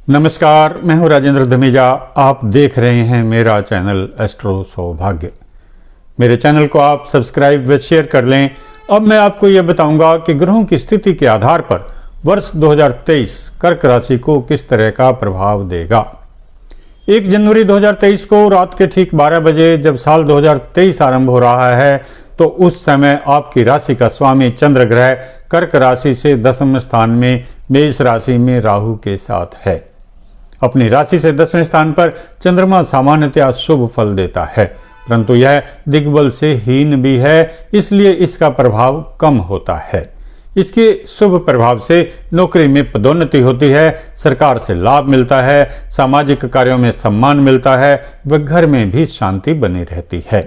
नमस्कार, मैं हूं राजेंद्र धमीजा। आप देख रहे हैं मेरा चैनल एस्ट्रो सौभाग्य। मेरे चैनल को आप सब्सक्राइब व शेयर कर लें। अब मैं आपको यह बताऊंगा कि ग्रहों की स्थिति के आधार पर वर्ष 2023 कर्क राशि को किस तरह का प्रभाव देगा। 1 जनवरी 2023 को रात के ठीक 12 बजे जब साल 2023 आरंभ हो रहा है तो उस समय आपकी राशि का स्वामी चंद्र ग्रह कर्क राशि से 10वें स्थान में मेष राशि में राहु के साथ है। अपनी राशि से 10वें स्थान पर चंद्रमा सामान्यतया शुभ फल देता है, परंतु यह दिग्बल से हीन भी है, इसलिए इसका प्रभाव कम होता है। इसके शुभ प्रभाव से नौकरी में पदोन्नति होती है, सरकार से लाभ मिलता है, सामाजिक कार्यों में सम्मान मिलता है व घर में भी शांति बनी रहती है।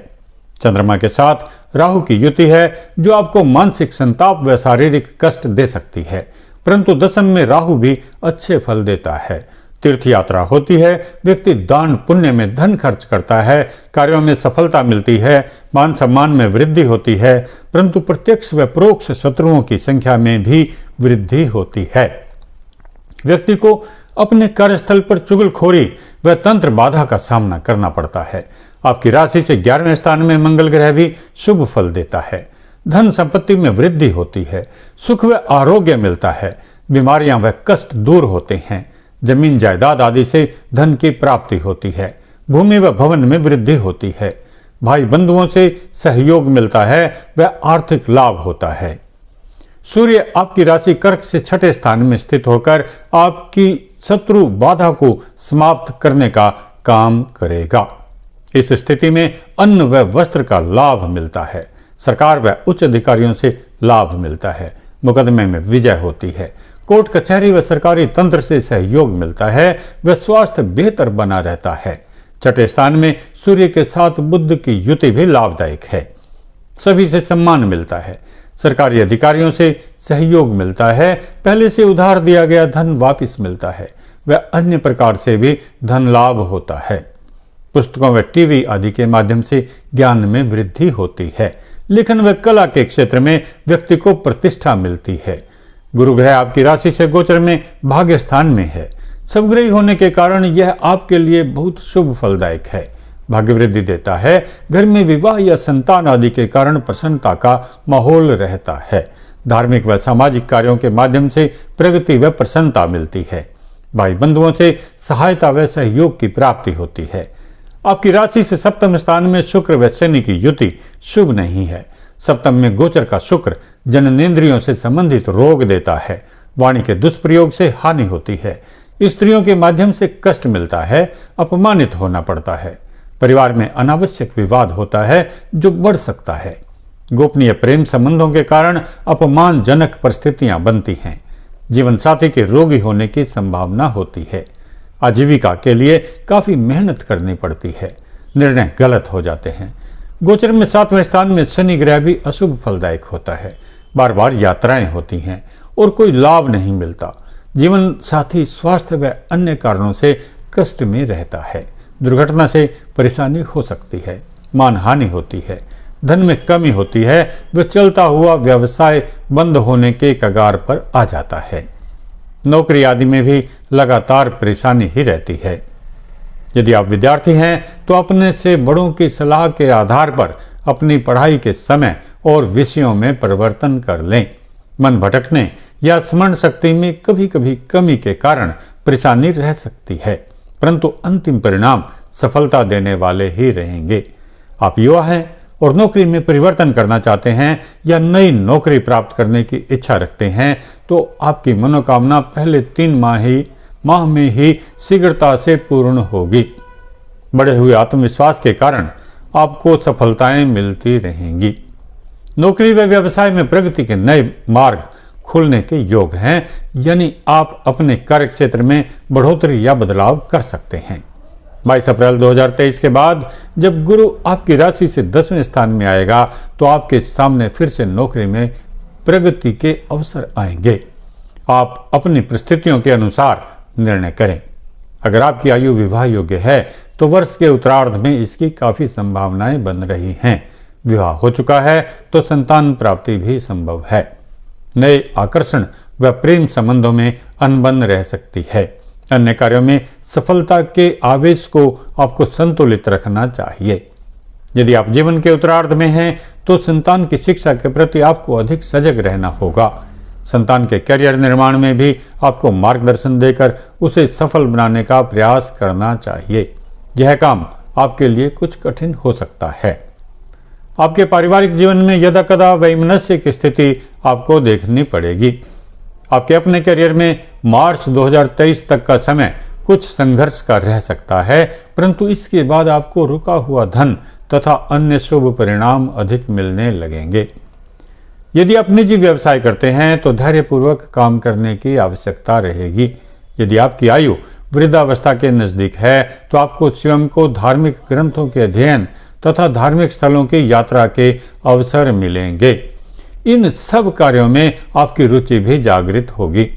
चंद्रमा के साथ राहु की युति है जो आपको मानसिक संताप व शारीरिक कष्ट दे सकती है, परंतु दशम में राहु भी अच्छे फल देता है। तीर्थ यात्रा होती है, व्यक्ति दान पुण्य में धन खर्च करता है, कार्यों में सफलता मिलती है, मान सम्मान में वृद्धि होती है, परंतु प्रत्यक्ष व परोक्ष शत्रुओं की संख्या में भी वृद्धि होती है। व्यक्ति को अपने कार्यस्थल पर चुगलखोरी व तंत्र बाधा का सामना करना पड़ता है। आपकी राशि से 11वें स्थान में मंगल ग्रह भी शुभ फल देता है। धन संपत्ति में वृद्धि होती है, सुख व आरोग्य मिलता है, बीमारियां व कष्ट दूर होते हैं, जमीन जायदाद आदि से धन की प्राप्ति होती है, भूमि व भवन में वृद्धि होती है, भाई बंधुओं से सहयोग मिलता है व आर्थिक लाभ होता है। सूर्य आपकी राशि कर्क से 6ठे स्थान में स्थित होकर आपकी शत्रु बाधा को समाप्त करने का काम करेगा। इस स्थिति में अन्न व वस्त्र का लाभ मिलता है, सरकार व उच्च अधिकारियों से लाभ मिलता है, मुकदमे में विजय होती है, कोर्ट कचहरी व सरकारी तंत्र से सहयोग मिलता है व स्वास्थ्य बेहतर बना रहता है। 6ठे स्थान में सूर्य के साथ बुध की युति भी लाभदायक है, सभी से सम्मान मिलता है, सरकारी अधिकारियों से सहयोग मिलता है, पहले से उधार दिया गया धन वापस मिलता है व अन्य प्रकार से भी धन लाभ होता है। पुस्तकों व टीवी आदि के माध्यम से ज्ञान में वृद्धि होती है। लेखन व कला के क्षेत्र में व्यक्ति को प्रतिष्ठा मिलती है। गुरु ग्रह आपकी राशि से गोचर में भाग्य स्थान में है। सबग्रही होने के कारण यह आपके लिए बहुत शुभ फलदायक है, भाग्य वृद्धि देता है। घर में विवाह या संतान आदि के कारण प्रसन्नता का माहौल रहता है। धार्मिक व सामाजिक कार्यों के माध्यम से प्रगति व प्रसन्नता मिलती है। भाई बंधुओं से सहायता व सहयोग की प्राप्ति होती है। आपकी राशि से 7वें स्थान में शुक्र व शनि की युति शुभ नहीं है। सप्तम में गोचर का शुक्र जननेंद्रियों से संबंधित रोग देता है, वाणी के दुष्प्रयोग से हानि होती है, स्त्रियों के माध्यम से कष्ट मिलता है, अपमानित होना पड़ता है, परिवार में अनावश्यक विवाद होता है जो बढ़ सकता है, गोपनीय प्रेम संबंधों के कारण अपमानजनक परिस्थितियां बनती हैं, जीवन साथी के रोगी होने की संभावना होती है, आजीविका के लिए काफी मेहनत करनी पड़ती है, निर्णय गलत हो जाते हैं। गोचर में 7वें स्थान में शनि ग्रह भी अशुभ फलदायक होता है, बार बार यात्राएं होती हैं और कोई लाभ नहीं मिलता। जीवन साथी स्वास्थ्य व अन्य कारणों से कष्ट में रहता है, दुर्घटना से परेशानी हो सकती है, मानहानि होती है, धन में कमी होती है व चलता हुआ व्यवसाय बंद होने के कगार पर आ जाता है। नौकरी आदि में भी लगातार परेशानी ही रहती है। यदि आप विद्यार्थी हैं तो अपने से बड़ों की सलाह के आधार पर अपनी पढ़ाई के समय और विषयों में परिवर्तन कर लें। मन भटकने या स्मरण शक्ति में कभी कभी कमी के कारण परेशानी रह सकती है, परंतु अंतिम परिणाम सफलता देने वाले ही रहेंगे। आप युवा हैं और नौकरी में परिवर्तन करना चाहते हैं या नई नौकरी प्राप्त करने की इच्छा रखते हैं तो आपकी मनोकामना पहले 3 माह में ही शीघ्रता से पूर्ण होगी। बढ़े हुए आत्मविश्वास के कारण आपको सफलताएं मिलती रहेंगी। नौकरी व व्यवसाय में प्रगति के नए मार्ग खुलने के योग हैं, यानी आप अपने कार्य क्षेत्र में बढ़ोतरी या बदलाव कर सकते हैं। 22 अप्रैल 2023 के बाद जब गुरु आपकी राशि से 10वें स्थान में आएगा तो आपके सामने फिर से नौकरी में प्रगति के अवसर आएंगे। आप अपनी परिस्थितियों के अनुसार निर्णय करें। अगर आपकी आयु विवाह योग्य है तो वर्ष के उत्तरार्ध में इसकी काफी संभावनाएं बन रही हैं। विवाह हो चुका है तो संतान प्राप्ति भी संभव है। नए आकर्षण व प्रेम संबंधों में अनबन रह सकती है। अन्य कार्यों में सफलता के आवेश को आपको संतुलित रखना चाहिए। यदि आप जीवन के उत्तरार्ध में हैं तो संतान की शिक्षा के प्रति आपको अधिक सजग रहना होगा। संतान के करियर निर्माण में भी आपको मार्गदर्शन देकर उसे सफल बनाने का प्रयास करना चाहिए। यह काम आपके लिए कुछ कठिन हो सकता है। आपके पारिवारिक जीवन में यदाकदा वैमनस्य की स्थिति आपको देखनी पड़ेगी। आपके अपने करियर में मार्च 2023 तक का समय कुछ संघर्ष का रह सकता है, परंतु इसके बाद आपको रुका हुआ धन तथा अन्य शुभ परिणाम अधिक मिलने लगेंगे। यदि आप निजी व्यवसाय करते हैं तो धैर्यपूर्वक काम करने की आवश्यकता रहेगी। यदि आपकी आयु वृद्धावस्था के नजदीक है तो आपको स्वयं को धार्मिक ग्रंथों के अध्ययन तथा धार्मिक स्थलों की यात्रा के अवसर मिलेंगे। इन सब कार्यों में आपकी रुचि भी जागृत होगी।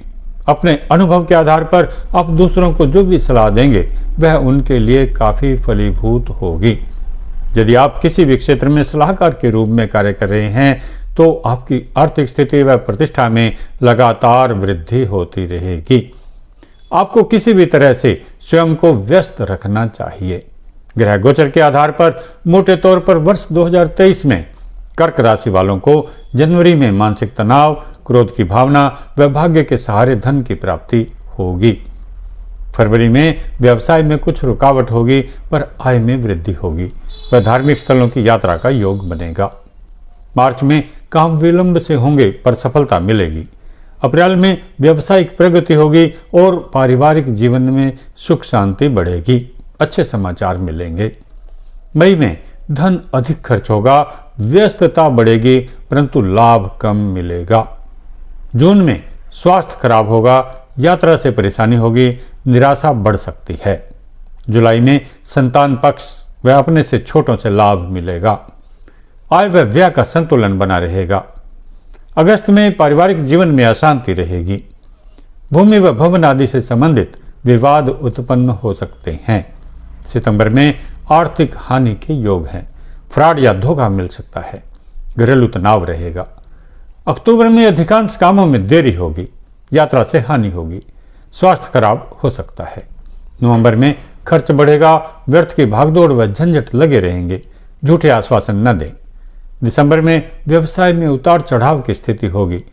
अपने अनुभव के आधार पर आप दूसरों को जो भी सलाह देंगे वह उनके लिए काफी फलीभूत होगी। यदि आप किसी भी क्षेत्र में सलाहकार के रूप में कार्य कर रहे हैं तो आपकी आर्थिक स्थिति व प्रतिष्ठा में लगातार वृद्धि होती रहेगी। आपको किसी भी तरह से स्वयं को व्यस्त रखना चाहिए। ग्रह गोचर के आधार पर मोटे तौर पर वर्ष 2023 में कर्क राशि वालों को जनवरी में मानसिक तनाव, क्रोध की भावना व भाग्य के सहारे धन की प्राप्ति होगी। फरवरी में व्यवसाय में कुछ रुकावट होगी पर आय में वृद्धि होगी व धार्मिक स्थलों की यात्रा का योग बनेगा। मार्च में काम विलंब से होंगे पर सफलता मिलेगी। अप्रैल में व्यवसायिक प्रगति होगी और पारिवारिक जीवन में सुख शांति बढ़ेगी। अच्छे समाचार मिलेंगे। मई में धन अधिक खर्च होगा, व्यस्तता बढ़ेगी परंतु लाभ कम मिलेगा। जून में स्वास्थ्य खराब होगा, यात्रा से परेशानी होगी, निराशा बढ़ सकती है। जुलाई में संतान पक्ष व अपने से छोटों से लाभ मिलेगा। आय व व्यय का संतुलन बना रहेगा। अगस्त में पारिवारिक जीवन में अशांति रहेगी। भूमि व भवन आदि से संबंधित विवाद उत्पन्न हो सकते हैं। सितंबर में आर्थिक हानि के योग हैं। फ्रॉड या धोखा मिल सकता है। घरेलू तनाव रहेगा। अक्टूबर में अधिकांश कामों में देरी होगी, यात्रा से हानि होगी, स्वास्थ्य खराब हो सकता है। नवंबर में खर्च बढ़ेगा, व्यर्थ की भागदौड़ व झंझट लगे रहेंगे, झूठे आश्वासन न दें। दिसंबर में व्यवसाय में उतार चढ़ाव की स्थिति होगी,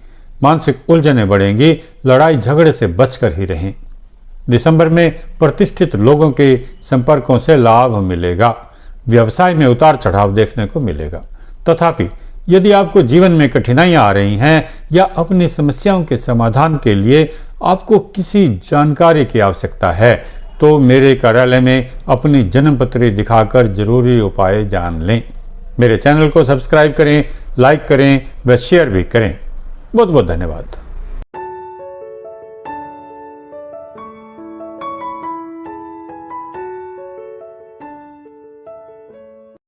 मानसिक उलझनें बढ़ेंगी, लड़ाई झगड़े से बचकर ही रहें। दिसंबर में प्रतिष्ठित लोगों के संपर्कों से लाभ मिलेगा, व्यवसाय में उतार चढ़ाव देखने को मिलेगा। तथापि यदि आपको जीवन में कठिनाइयां आ रही हैं या अपनी समस्याओं के समाधान के लिए आपको किसी जानकारी की आवश्यकता है तो मेरे कार्यालय में अपनी जन्मपत्री दिखाकर जरूरी उपाय जान लें। मेरे चैनल को सब्सक्राइब करें, लाइक करें व शेयर भी करें। बहुत बहुत धन्यवाद।